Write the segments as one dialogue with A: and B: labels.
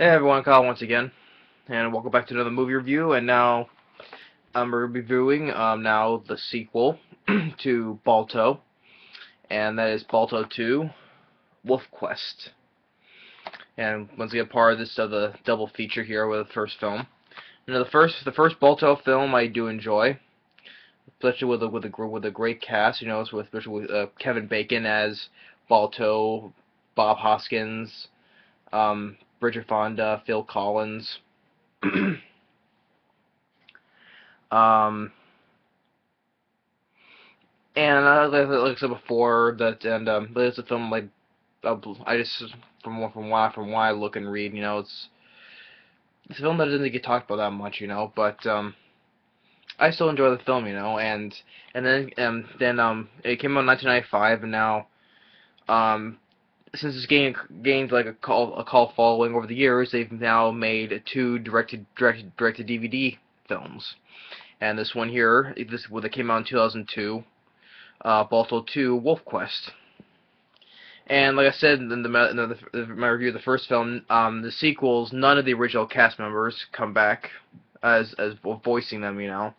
A: Hey everyone, Kyle once again, and welcome back to another movie review. And now I'm reviewing now the sequel to Balto, and that is Balto II: Wolf Quest. And once again, part of this the double feature here with the first film. You know, the first Balto film I do enjoy, especially with a great cast. You know, it's especially with Kevin Bacon as Balto, Bob Hoskins, Bridget Fonda, Phil Collins. Um, and like I said before, that and there's a film like I just from what I look and read, you know, it's a film that doesn't get talked about that much, you know, but I still enjoy the film, you know, and then it came out in 1995, and now since it's gained like a call following over the years, they've now made two directed DVD films, and this one here, that came out in 2002. Balto II: Wolf Quest. And like I said in my review of the first film, the sequels, none of the original cast members come back as voicing them, you know.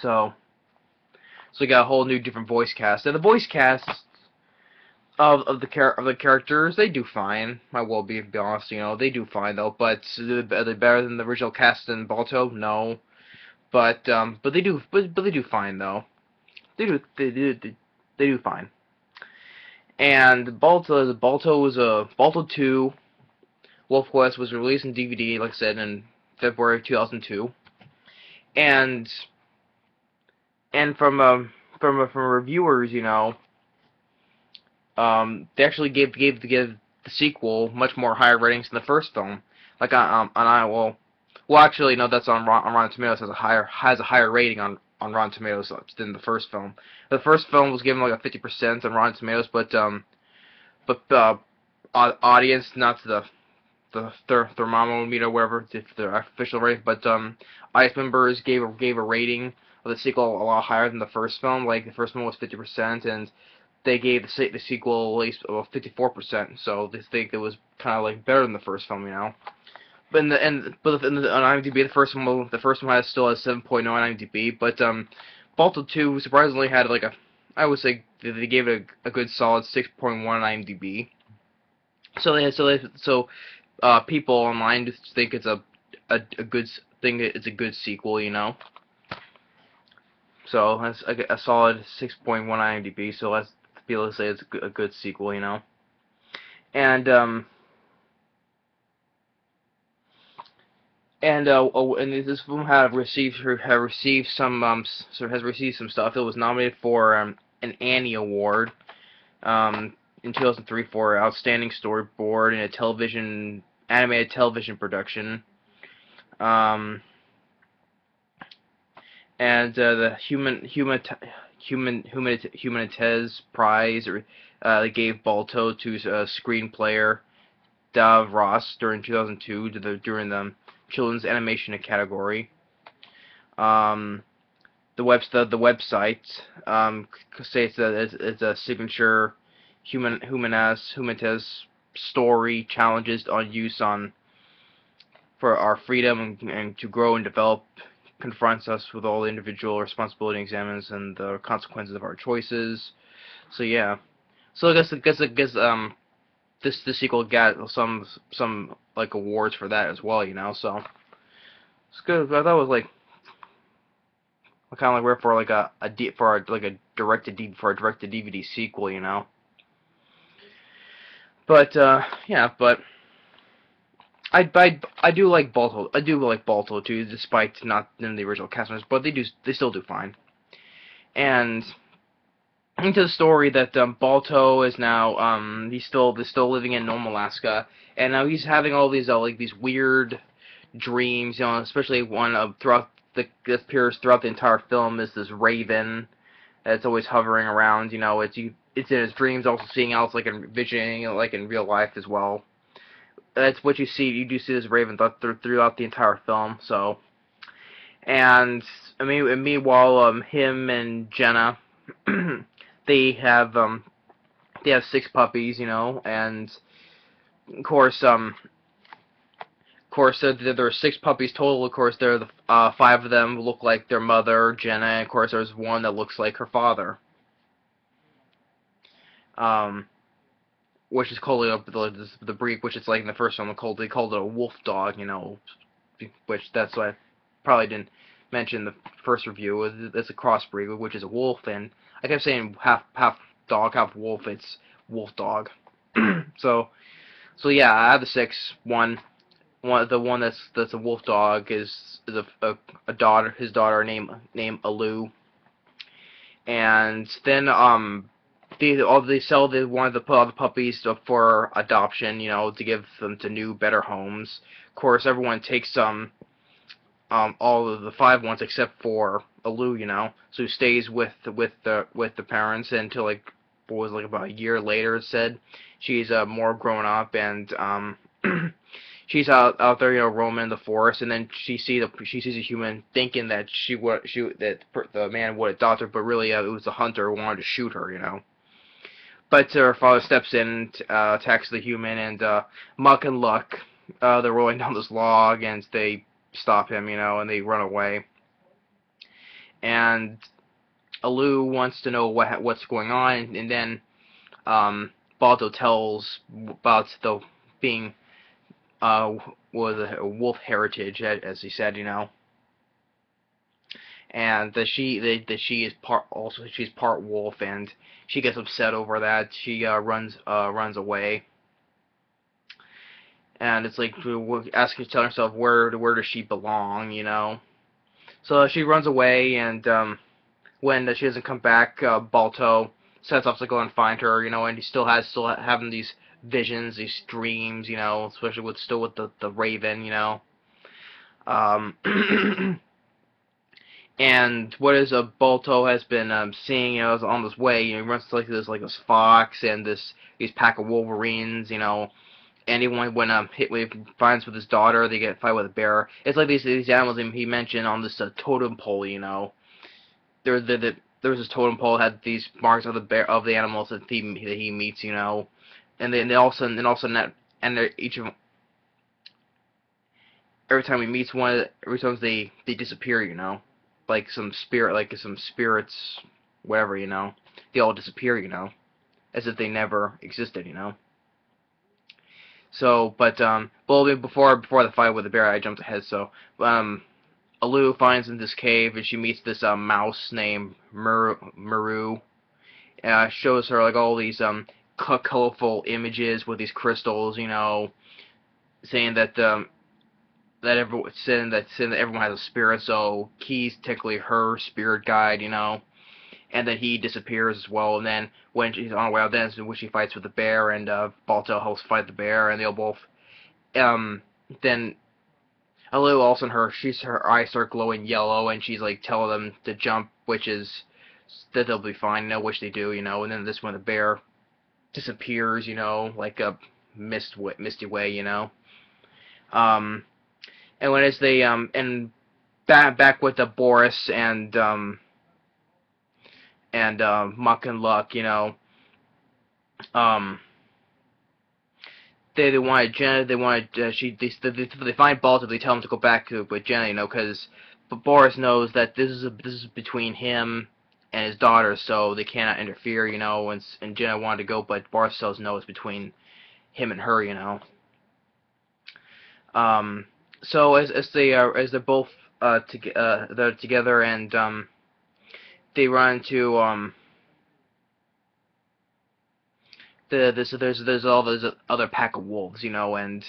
A: So we got a whole new different voice cast, and the voice cast of the characters, they do fine. I will be honest, you know, they do fine though. But are they better than the original cast in Balto? No. But they do fine though. They do fine. And Balto 2 Wolf Quest was released in DVD, like I said, in February of 2002. And from reviewers, you know, they actually gave the sequel much more higher ratings than the first film. Like actually no, that's on Rotten Tomatoes, has a higher rating on Rotten Tomatoes than the first film. The first film was given like a 50% on Rotten Tomatoes, but audience, not to the thermometer, whatever, the official rating, but audience members gave a rating of the sequel a lot higher than the first film. Like the first one was 50%, and they gave the sequel at least 54%. So they think it was kind of like better than the first film, you know. But on IMDb, the first one still has 7.0 on IMDb, but Balto 2 surprisingly had like I would say they gave it a good solid 6.1 on IMDb. So people online just think it's a good thing. It's a good sequel, you know. So that's a solid 6.1 on IMDb. So let's be able to say it's a good sequel, you know. And and this film has received some stuff. It was nominated for an Annie Award in 2003 for Outstanding Storyboard in a animated television production. And the Humanites Prize they gave Balto to screenplayer Dav Ross during 2002 during the children's animation category. The website states that it's a signature humanitas story challenges on use on for our freedom and to grow and develop, confronts us with all the individual responsibility, examines and the consequences of our choices. So yeah. So I guess this sequel got some like awards for that as well, you know. So it's good. I thought it was like kind of like rare for like a directed DVD sequel, you know. But yeah, but I do like Balto. I do like Balto too, despite not in the original cast members, but they still do fine. And into the story that Balto is now he's still living in Nome, Alaska, and now he's having all these like these weird dreams, you know, especially one that appears throughout the entire film is this raven that's always hovering around. You know, it's in his dreams, also seeing else like envisioning like in real life as well. That's what you see. You do see this raven throughout the entire film. So, and I mean, and meanwhile, him and Jenna, they have 6 puppies, you know, and of course, there are 6 puppies total. Of course, there are 5 of them look like their mother, Jenna, and of course, there's one that looks like her father. Which is called the breed, which is like in the first one they called it a wolf dog, which that's why I probably didn't mention in the first review. It's a crossbreed, which is a wolf, and I kept saying half dog, half wolf. It's wolf dog. so yeah, I have the 6. The one that's a wolf dog is a daughter, his daughter named Alu, and then they sell one of the other puppies for adoption, to give them to new, better homes. Of course, everyone takes all of the 5 ones except for Alu, so he stays with the parents until like what was like about a year later. It said she's more grown up, and she's out there, roaming in the forest, and then she sees a human, thinking that the man would adopt her, but really it was the hunter who wanted to shoot her. But her father steps in, attacks the human, and Muck and Luck, they're rolling down this log, and they stop him, and they run away. And Alu wants to know what's going on, and then Balto tells about the being was a wolf heritage, as he said, and that she is she's part wolf, and she gets upset over that. She runs away, and it's like telling herself where does she belong. So she runs away, and when she doesn't come back, Balto sets off to go and find her, and he still having these visions, these dreams, especially with the raven, and what is Balto has been seeing, is on this way. He runs to this fox and these pack of wolverines, and when he finds with his daughter, they get fight with a bear. It's like these animals he mentioned on this totem pole, There was this totem pole that had these marks of the animals that he meets, and they also each of them, every time he meets one, every time they disappear, like some spirits, whatever, they all disappear, as if they never existed, So, but before the fight with the bear, I jumped ahead. So, Alu finds in this cave, and she meets this mouse named Maru. Shows her like all these colorful images with these crystals, saying that saying that everyone has a spirit. So he's technically her spirit guide, and then he disappears as well. And then when she's on her way out, then when she fights with the bear, and Balto helps fight the bear, and they'll both then Alu also her eyes start glowing yellow, and she's like telling them to jump, which is that they'll be fine, which they do, and then this when the bear disappears, like a misty way, and when they and back with the Boris and Muck and Luck, they wanted Jenna, they find Balto, they tell him to go back with Jenna, because Boris knows that this is between him and his daughter, so they cannot interfere, and Jenna wanted to go, but Boris says no, it's between him and her, So as they're both they're together, and they run into there's all those other pack of wolves, and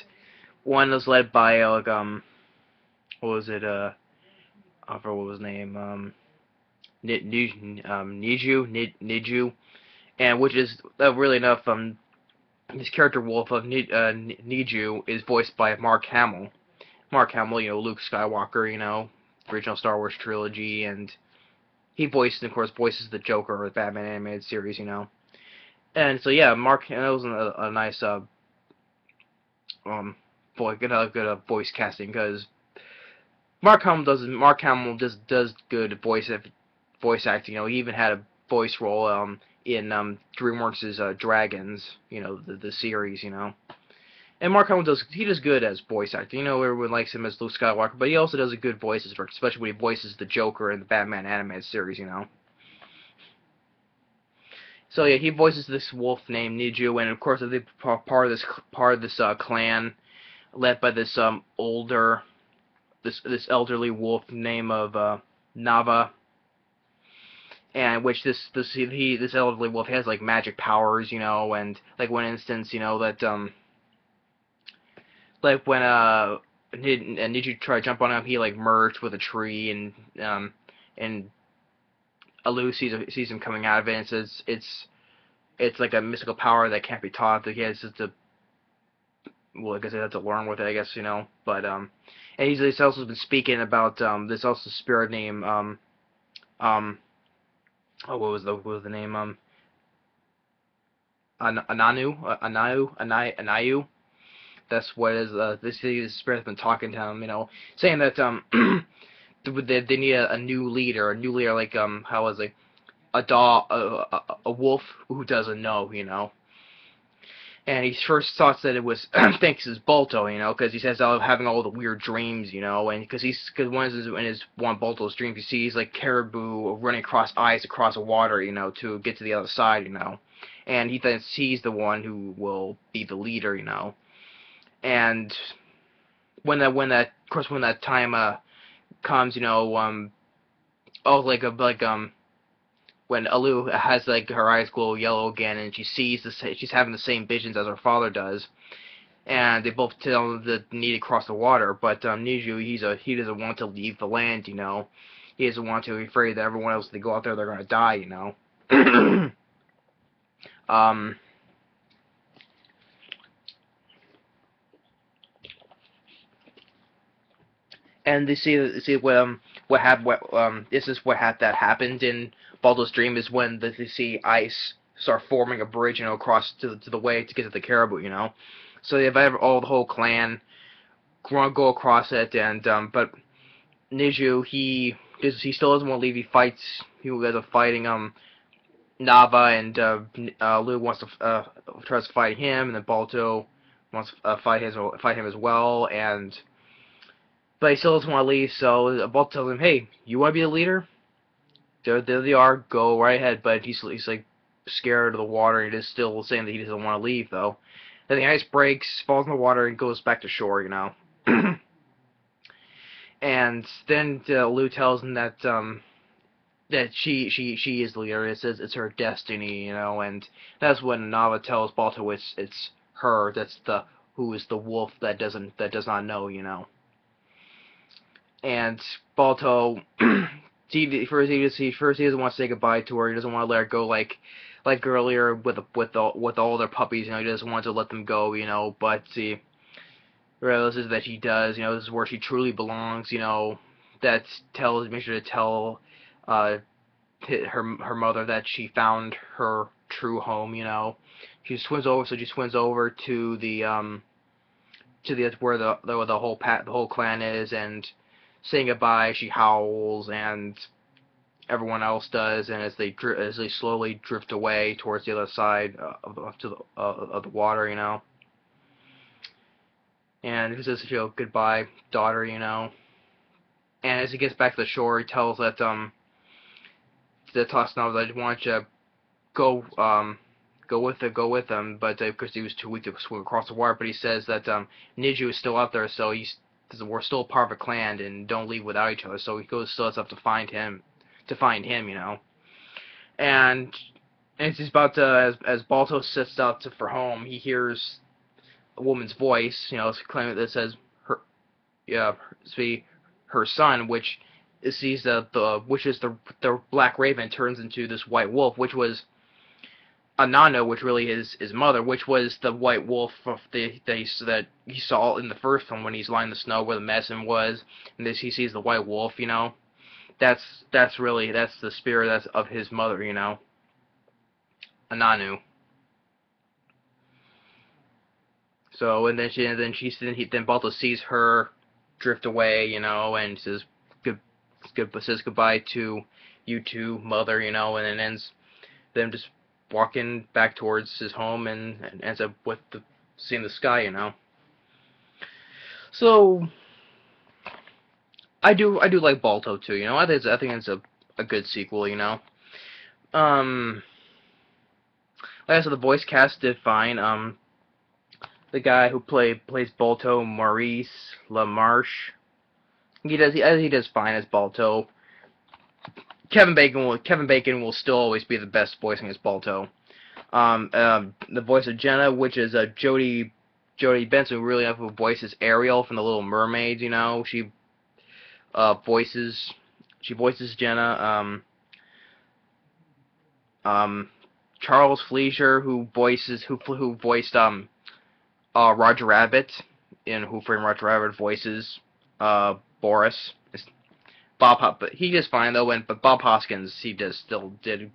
A: one is led by what was it, I forgot what was his name, Niju, and which is really enough, this character wolf of Niju is voiced by Mark Hamill. Mark Hamill, Luke Skywalker, original Star Wars trilogy, and he voices the Joker of the Batman animated series, And so yeah, Mark, that was a nice good voice casting, because Mark Hamill does good voice acting. He even had a voice role in DreamWorks' Dragons, the series, And Mark Hamill does good as voice acting. You know, everyone likes him as Luke Skywalker, but he also does a good voice, especially when he voices the Joker in the Batman animated series. You know. So yeah, he voices this wolf named Niju, and of course, the part of this clan led by this this elderly wolf named of Nava, and which this elderly wolf has like magic powers, you know, and like one instance, you know, that like when Niju tried to jump on him, he like merged with a tree, and Alu sees him coming out of it, and says it's like a mystical power that can't be taught, that he has just to, well, I guess I have to learn with it, I guess, you know, but and he's also been speaking about this also spirit name um oh, what was the name, Anayu. That's what it is. This spirit has been talking to him, you know, saying that they need a new leader, like how was it, a dog, a wolf who doesn't know, you know. And he first thought that it was thinks it's Balto, you know, because he says having all the weird dreams, you know, and because one of Balto's dreams, he sees like caribou running across ice across the water, you know, to get to the other side, you know, and he thinks he's the one who will be the leader, you know. And when that time comes, you know, oh, when Alu has like her eyes glow yellow again, and she's having the same visions as her father does, and they both tell him that they need to cross the water. But Niju, he doesn't want to leave the land, you know. He doesn't want to. He's afraid that everyone else, they go out there, they're gonna die, you know. um. And they see this is that happened in Baldo's dream, is when they see ice start forming a bridge, you know, across to the way to get to the caribou, you know. So they have the whole clan go across it, and but Niju, he still doesn't want to leave. He fights. He ends up fighting Nava, and Lu wants to tries to fight him, and then Balto wants to fight him as well, and but he still doesn't want to leave. So Balto tells him, "Hey, you want to be the leader? There they are. Go right ahead." But he's like scared of the water. He is still saying that he doesn't want to leave though. Then the ice breaks, falls in the water, and goes back to shore. You know. And then Lu tells him that that she is the leader. It says it's her destiny, you know. And that's when Nava tells Balto it's her. That's who is the wolf that does not know, you know. And Balto, first he doesn't want to say goodbye to her. He doesn't want to let her go like earlier with all their puppies. You know, he doesn't want to let them go. You know, but he realizes that she does. You know, this is where she truly belongs. You know, make sure to tell her mother that she found her true home. You know, she swims over to the where the whole clan is, and saying goodbye, she howls, and everyone else does, and as they slowly drift away towards the other side of the water, you know. And he says, you know, goodbye, daughter, you know. And as he gets back to the shore, he tells that Tosnov that he wants to go go with them, but because he was too weak to swim across the water. But he says that Niju is still out there, so we're still part of a clan, and don't leave without each other. So he still has to find him, you know. And it's just about to, as Balto sets out for home, he hears a woman's voice, you know, claiming that says her son, which sees which is the Black Raven turns into this white wolf, which was Anano, which really is his mother, which was the white wolf that he saw in the first film when he's lying in the snow where the medicine was, and he sees the white wolf, you know. That's the spirit that's of his mother, you know. Ananu. So and then Balto sees her drift away, you know, and says goodbye to you two, mother, you know, and then ends them just walking back towards his home, and ends up seeing the sky, you know. So I do like Balto too. You know, I think it's a good sequel. You know, um, like I said, the voice cast did fine. The guy who plays Balto, Maurice LaMarche, he does fine as Balto. Kevin Bacon will still always be the best voicing as Balto. The voice of Jenna, which is Jodi Benson, who really who voices Ariel from the Little Mermaid. You know, uh, voices she voices Jenna. Um, Charles Fleischer, who voiced Roger Rabbit in Who Framed Roger Rabbit, voices Boris. But he is fine though. But Bob Hoskins, he still did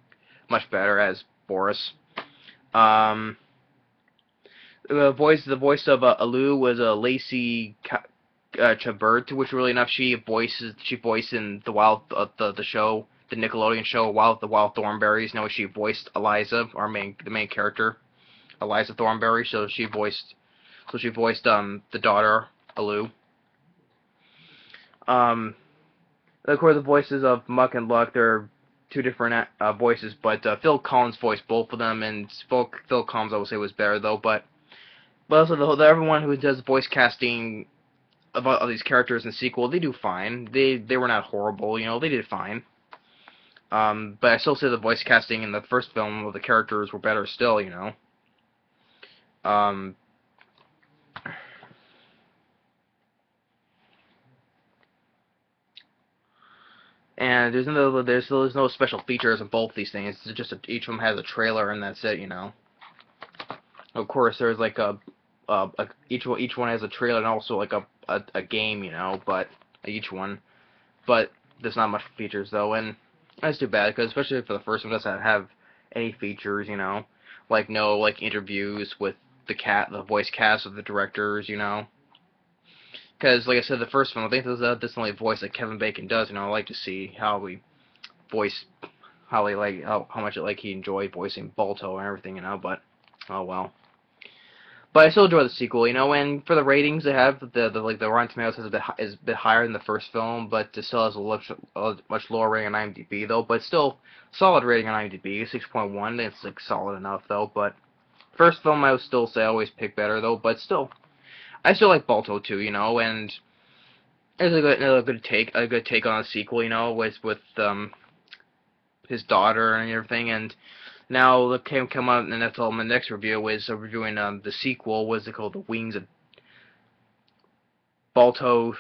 A: much better as Boris. Um, the voice of Alu was Lacey Chabert, which really enough she voiced in the show, the Nickelodeon show the Wild Thornberrys. Now she voiced Eliza, the main character, Eliza Thornberry. So she voiced the daughter Alu. Of course, the voices of Muck and Luck, they're two different voices, but Phil Collins voiced both of them, and Phil Collins I would say was better though. But also everyone who does voice casting of all these characters in the sequel, they do fine. They were not horrible, you know, they did fine. But I still say the voice casting in the first film of the characters were better still, you know. And there's no special features in both these things. It's just each of them has a trailer and that's it, you know. Of course, there's like each one has a trailer and also like a game, you know. But each one, but there's not much features though, and that's too bad because especially for the first one, it doesn't have any features, you know, like no like interviews with the voice cast of the directors, you know. Because, like I said, the first one, I think that's the only voice that Kevin Bacon does. You know, I like to see how we voice, how much he enjoyed voicing Balto and everything. You know, but oh well. But I still enjoy the sequel. You know, and for the ratings they have, the Rotten Tomatoes is a bit higher than the first film, but it still has a much lower rating on IMDb though. But still, solid rating on IMDb, 6.1. It's like solid enough though. But first film I would still say I always pick better though. But still. I still like Balto too, you know, and it's a good take on a sequel, you know, with his daughter and everything. And now the come out, and that's all my next review is reviewing the sequel. What's it called? The Wings of Balto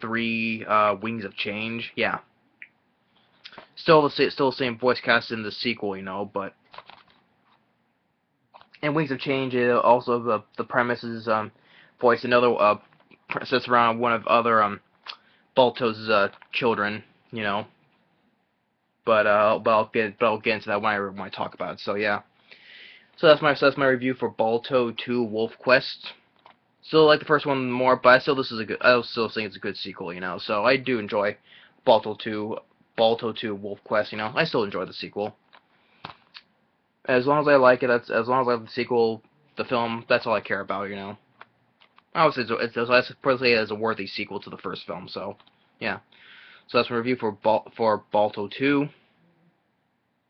A: 3 Wings of Change. Yeah, still the same voice cast in the sequel, you know, but. And Wings of Change, also the premise is voice another princess around one of other Balto's children, you know. But I'll get into that when I talk about it. So yeah. So that's my review for Balto 2 Wolf Quest. Still like the first one more, but I still think it's a good sequel, you know. So I do enjoy Balto 2 Wolf Quest, you know. I still enjoy the sequel. As long as I like it, as long as I like the sequel, the film, that's all I care about, you know. I would say it's personally as a worthy sequel to the first film, so, yeah. So that's my review for Balto 2,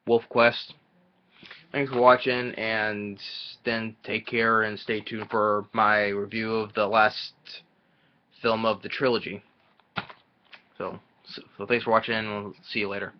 A: Wolf Quest. Thanks for watching, and then take care and stay tuned for my review of the last film of the trilogy. So thanks for watching, and we'll see you later.